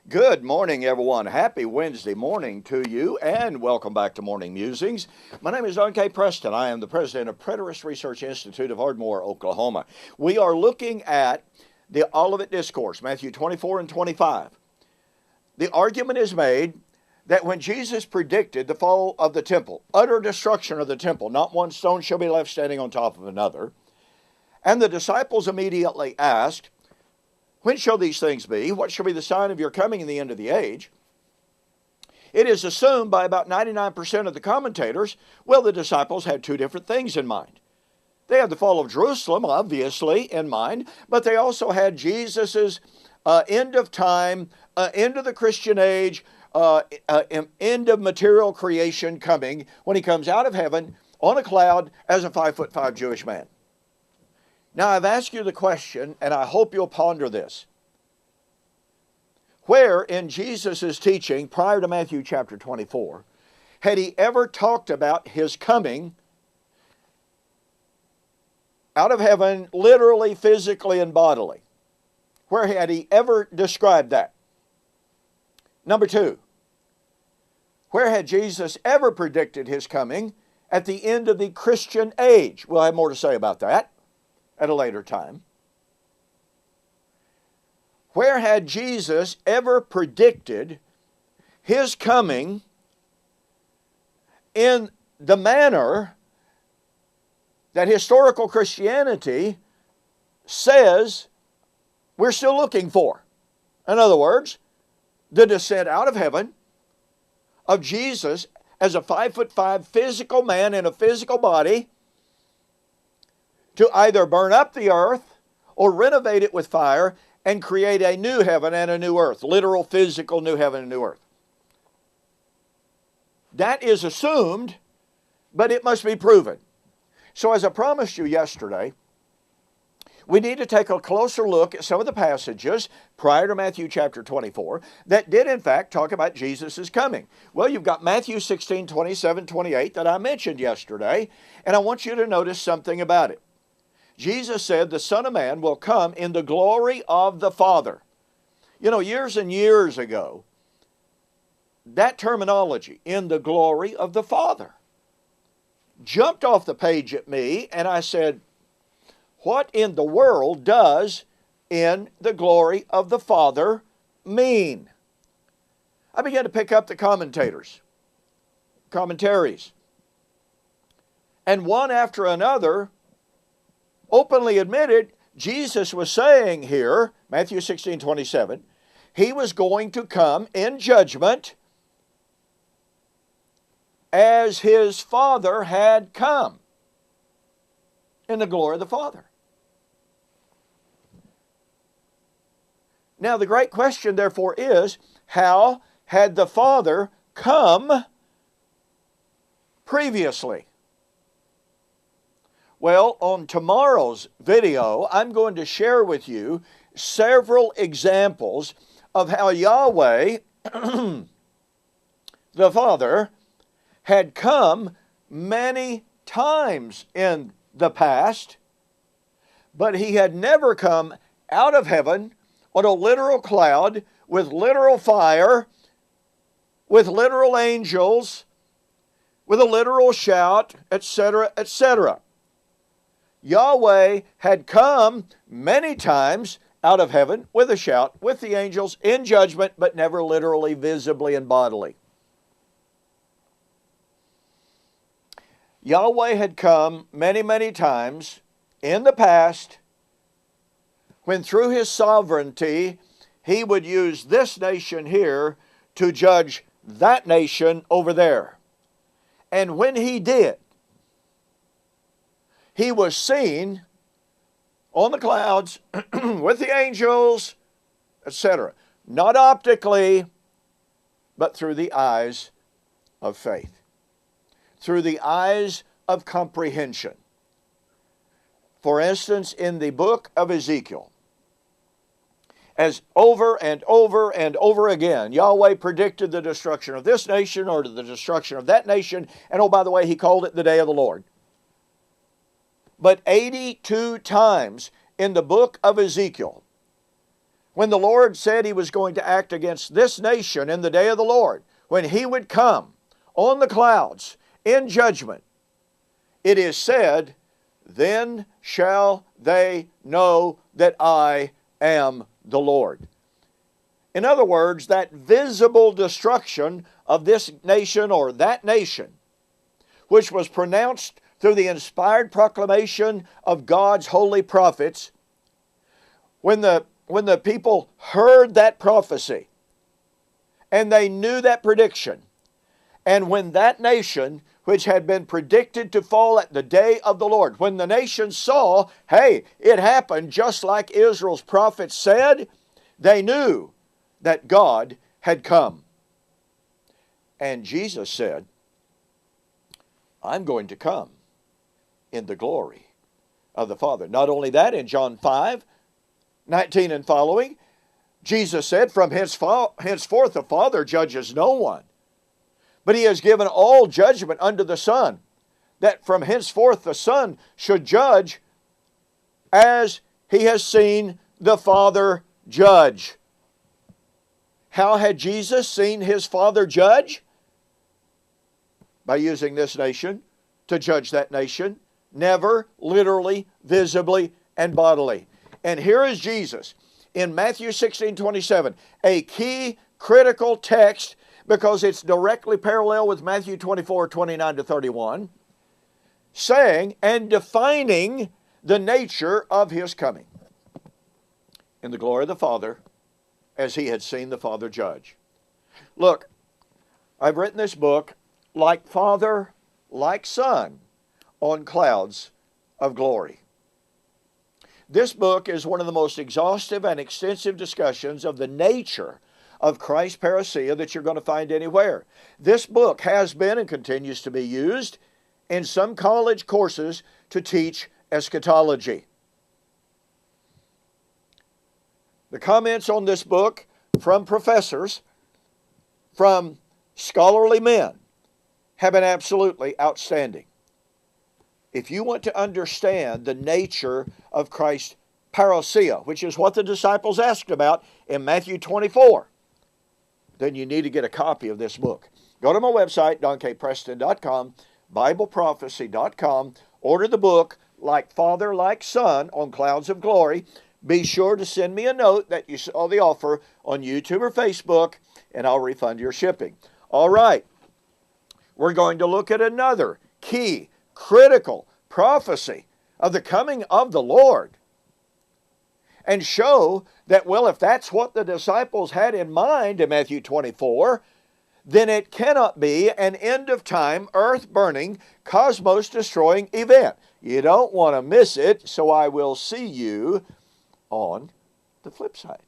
Good morning, everyone. Happy Wednesday morning to you, and welcome back to Morning Musings. My name is Don K. Preston. I am the president of Preterist Research Institute of Ardmore, Oklahoma. We are looking at the Olivet Discourse, Matthew 24 and 25. The argument is made that when Jesus predicted the fall of the temple, utter destruction of the temple, not one stone shall be left standing on top of another, and the disciples immediately asked, when shall these things be? What shall be the sign of your coming in the end of the age? It is assumed by about 99% of the commentators, well, the disciples had two different things in mind. They had the fall of Jerusalem, obviously, in mind, but they also had Jesus's end of time, end of the Christian age, end of material creation coming when he comes out of heaven on a cloud as a 5'5" Jewish man. Now, I've asked you the question, and I hope you'll ponder this. Where in Jesus' teaching prior to Matthew chapter 24 had he ever talked about his coming out of heaven, literally, physically, and bodily? Where had he ever described that? Number two, where had Jesus ever predicted his coming at the end of the Christian age? We'll have more to say about that at a later time. Where had Jesus ever predicted his coming in the manner that historical Christianity says we're still looking for? In other words, the descent out of heaven of Jesus as a 5'5" physical man in a physical body to either burn up the earth or renovate it with fire and create a new heaven and a new earth, literal physical new heaven and new earth. That is assumed, but it must be proven. So as I promised you yesterday, we need to take a closer look at some of the passages prior to Matthew chapter 24 that did in fact talk about Jesus' coming. Well, you've got Matthew 16, 27, 28 that I mentioned yesterday, and I want you to notice something about it. Jesus said the Son of Man will come in the glory of the Father. You know, years and years ago, that terminology, in the glory of the Father, jumped off the page at me, and I said, what in the world does in the glory of the Father mean? I began to pick up the commentaries, and one after another openly admitted Jesus was saying here, Matthew 16, 27, he was going to come in judgment as his Father had come in the glory of the Father. Now the great question therefore is, how had the Father come previously? Well, on tomorrow's video, I'm going to share with you several examples of how Yahweh, the Father, had come many times in the past, but he had never come out of heaven on a literal cloud with literal fire, with literal angels, with a literal shout, etc., etc. Yahweh had come many times out of heaven with a shout, with the angels in judgment, but never literally, visibly, and bodily. Yahweh had come many, many times in the past when through his sovereignty he would use this nation here to judge that nation over there. And when he did, he was seen on the clouds with the angels, etc. Not optically, but through the eyes of faith, through the eyes of comprehension. For instance, in the book of Ezekiel, as over and over and over again, Yahweh predicted the destruction of this nation or the destruction of that nation, and oh, by the way, he called it the day of the Lord. But 82 times in the book of Ezekiel, when the Lord said He was going to act against this nation in the day of the Lord, when He would come on the clouds in judgment, it is said, then shall they know that I am the Lord. In other words, that visible destruction of this nation or that nation, which was pronounced through the inspired proclamation of God's holy prophets, when the people heard that prophecy and they knew that prediction, and when that nation, which had been predicted to fall at the day of the Lord, when the nation saw, hey, it happened just like Israel's prophets said, they knew that God had come. And Jesus said, I'm going to come in the glory of the Father. Not only that, in John 5:19 and following, Jesus said, from henceforth the Father judges no one, but He has given all judgment unto the Son, that from henceforth the Son should judge as He has seen the Father judge. How had Jesus seen His Father judge? By using this nation to judge that nation, never literally, visibly, and bodily. And here is Jesus in Matthew 16:27, a key critical text because it's directly parallel with Matthew 24:29-31, saying and defining the nature of His coming. In the glory of the Father, as He had seen the Father judge. Look, I've written this book, like Father, like Son, on clouds of glory. This book is one of the most exhaustive and extensive discussions of the nature of Christ's parousia that you're going to find anywhere. This book has been and continues to be used in some college courses to teach eschatology. The comments on this book from professors, from scholarly men, have been absolutely outstanding. If you want to understand the nature of Christ's parousia, which is what the disciples asked about in Matthew 24, then you need to get a copy of this book. Go to my website, donkpreston.com, BibleProphecy.com, order the book, Like Father, Like Son, on Clouds of Glory. Be sure to send me a note that you saw the offer on YouTube or Facebook, and I'll refund your shipping. All right. We're going to look at another key, critical prophecy of the coming of the Lord and show that, well, if that's what the disciples had in mind in Matthew 24, then it cannot be an end-of-time, earth-burning, cosmos-destroying event. You don't want to miss it, so I will see you on the flip side.